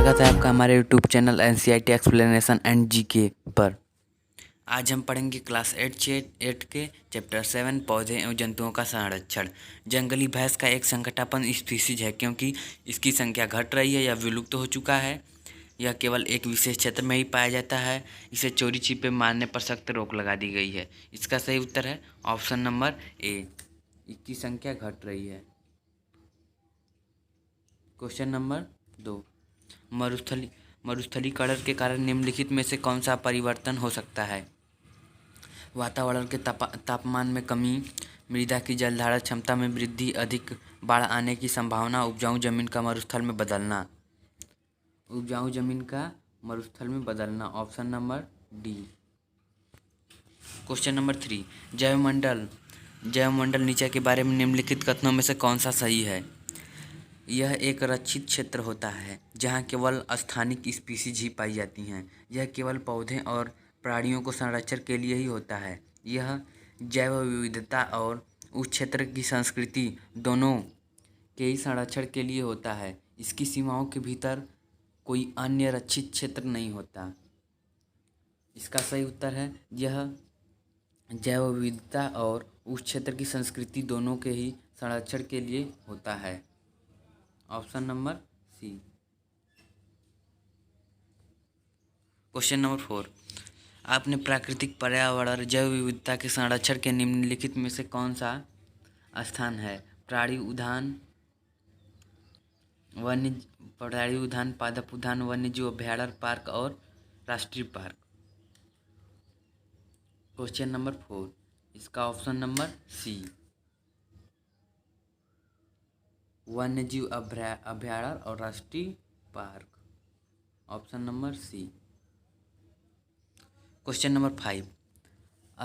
स्वागत है आपका हमारे YouTube channel NCERT explanation and GK पर। आज हम पढ़ेंगे क्लास 8 के चैप्टर 7 पौधे एवं जंतुओं का संरक्षण। जंगली भैंस का एक संकटापन्न स्पीसीज है क्योंकि इसकी संख्या घट रही है या विलुप्त हो चुका है। यह केवल एक विशेष क्षेत्र में ही पाया जाता है। इसे चोरी छिपे मारने पर सख्त रोक लगा दी गई है। इसका सही उत्तर है ऑप्शन नंबर ए, इसकी संख्या घट रही है। क्वेश्चन नंबर 2, मरुस्थलीकरण के कारण निम्नलिखित में से कौन सा परिवर्तन हो सकता है? वातावरण के तापमान में कमी, मृदा की जलधारण क्षमता में वृद्धि, अधिक बाढ़ आने की संभावना, उपजाऊ जमीन का मरुस्थल में बदलना। उपजाऊ जमीन का मरुस्थल में बदलना, option number D. Question number 3, जैवमंडल नीचे के बारे में निम्नलिखित कथनों में से कौन सा सही है? यह एक रक्षित क्षेत्र होता है जहाँ केवल स्थानिक स्पीसीज ही पाई जाती हैं। यह केवल पौधे और प्राणियों को संरक्षण के लिए ही होता है। यह जैव विविधता और उस क्षेत्र की संस्कृति दोनों के ही संरक्षण के लिए होता है। इसकी सीमाओं के भीतर कोई अन्य रक्षित क्षेत्र नहीं होता। इसका सही उत्तर है यह जैव विविधता और उस क्षेत्र की संस्कृति दोनों के ही संरक्षण के लिए होता है, option number C. Question number 4, आपने प्राकृतिक पर्यावरण जैव विविधता के संरक्षण के निम्नलिखित में से कौन सा स्थान है? प्राणी उद्यान, पादप उद्यान, वन्यजीव अभयारण्य पार्क और राष्ट्रीय पार्क। क्वेश्चन नंबर 4, इसका ऑप्शन नंबर सी, वन्यजीव अभयारण्य और राष्ट्रीय park, option number C. Question number 5,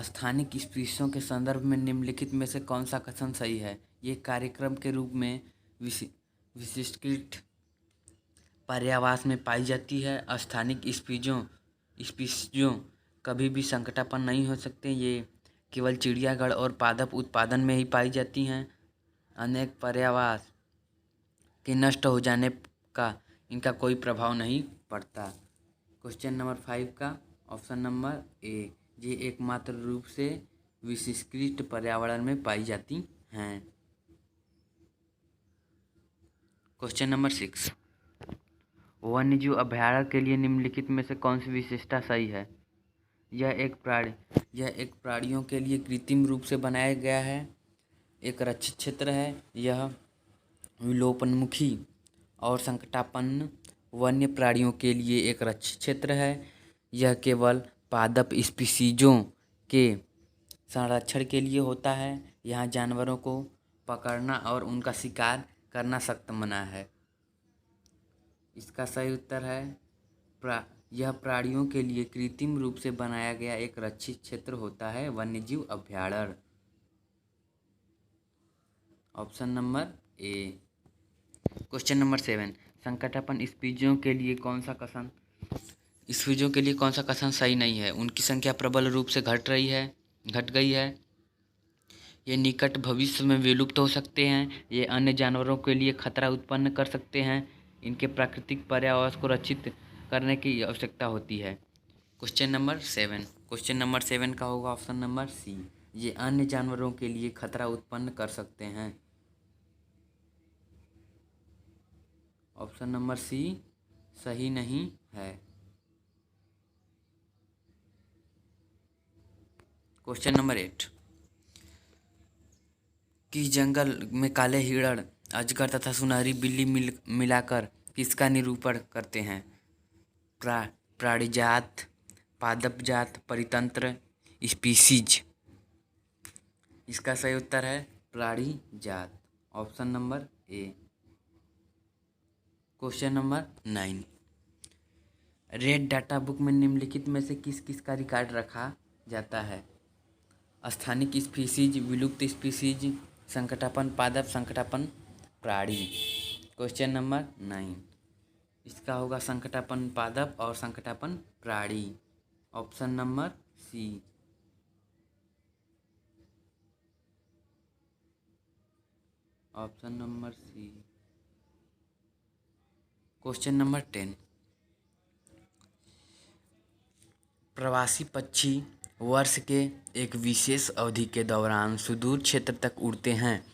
स्थानिक स्पीशीज़ों के संदर्भ में निम्नलिखित में से कौन सा कथन सही है? ये कार्यक्रम के रूप में विशिष्टकृत पर्यावास में पाई जाती है। स्थानिक स्पीशीज़ों कभी भी संकटापन्न नहीं हो सकते। ये केवल चिड़ियाघर और पादप उत्पादन में ही पाई जाती हैं। अनेक पर्यावास के नष्ट हो जाने का इनका कोई प्रभाव नहीं पड़ता। क्वेश्चन नंबर 5 का ऑप्शन नंबर ए, ये एकमात्र रूप से विशिष्टकृत पर्यावरण में पाई जाती हैं। क्वेश्चन नंबर 6, वन्यजीव अभयारण्य के लिए निम्नलिखित में से कौन सी विशेषता सही है? यह एक प्राणियों के लिए कृत्रिम रूप से बनाया गया है, एक रक्षित क्षेत्र है। यह विलोपनमुखी और संकटापन्न वन्य प्राणियों के लिए एक रक्षित क्षेत्र है। यह केवल पादप स्पीशीज़ों के संरक्षण के लिए होता है। यहाँ जानवरों को पकड़ना और उनका शिकार करना सख्त मना है। इसका सही उत्तर है यह प्राणियों के लिए कृत्रिम रूप से बनाया गया एक रक्षित क्षेत्र होता है, वन्यजीव अभयारण्य, option number A. Question number 7, संकटापन्न स्पीशीज़ों के लिए कौन सा कथन सही नहीं है? उनकी संख्या प्रबल रूप से घट गई है। ये निकट भविष्य में विलुप्त हो सकते हैं। ये अन्य जानवरों के लिए खतरा उत्पन्न कर सकते हैं। इनके प्राकृतिक पर्यावरण को रक्षित करने की आवश्यकता होती है। क्वेश्चन नंबर 7 का होगा ऑप्शन नंबर सी, ये अन्य जानवरों के लिए खतरा उत्पन्न कर सकते हैं, ऑप्शन नंबर सी सही नहीं है। क्वेश्चन नंबर 8, कि जंगल में काले हिरण, अजगर तथा सुनहरी बिल्ली मिलाकर किसका निरूपण करते हैं? प्राणिजात, पादप जात, परितंत्र, स्पीसीज। इसका सही उत्तर है प्राणी जात, option number A. Question number 9, red data book में निम्नलिखित में से किस का रिकॉर्ड रखा जाता है? स्थानिक स्पीसीज, विलुप्त स्पीसीज, संकटापन्न पादप, संकटापन्न प्राणी। क्वेश्चन नंबर 9, इसका होगा संकटापन्न पादप और संकटापन्न प्राणी, option number C. Option number C. Question number 10, प्रवासी पक्षी वर्ष के एक विशेष अवधि के दौरान सुदूर क्षेत्र तक उड़ते हैं।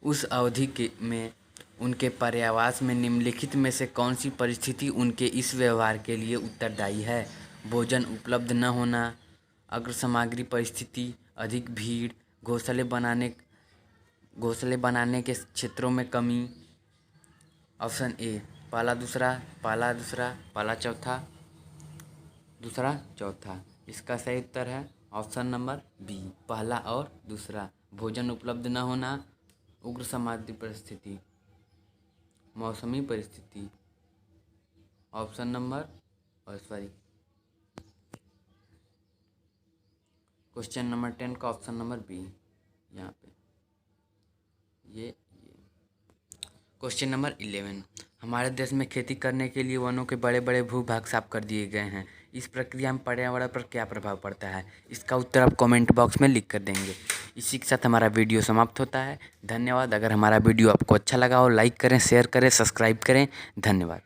उस अवधि में उनके पर्यावास में निम्नलिखित में से कौन सी परिस्थिति उनके इस व्यवहार के लिए उत्तरदायी है? भोजन उपलब्ध न होना, अग्र सामग्री परिस्थिति, अधिक भीड़, घोंसले बनाने के क्षेत्रों में कमी। ऑप्शन ए पहला दूसरा, पहला दूसरा, पहला चौथा, दूसरा चौथा। इसका सही उत्तर है ऑप्शन नंबर बी, पहला और दूसरा। भोजन उपलब्ध न होना, उग्र सामग्री परिस्थिति, मौसमी परिस्थिति। ऑप्शन नंबर क्वेश्चन नंबर 10 का ऑप्शन नंबर बी यहाँ पे ये। क्वेश्चन नंबर 11, हमारे देश में खेती करने के लिए वनों के बड़े बड़े भूभाग साफ कर दिए गए हैं। इस प्रक्रिया में पर्यावरण पर क्या प्रभाव पड़ता है? इसका उत्तर आप कमेंट बॉक्स में लिख कर देंगे। इसी के साथ हमारा वीडियो समाप्त होता है। धन्यवाद। अगर हमारा वीडियो आपको अच्छा लगा हो लाइक करें, शेयर करें, सब्सक्राइब करें। धन्यवाद।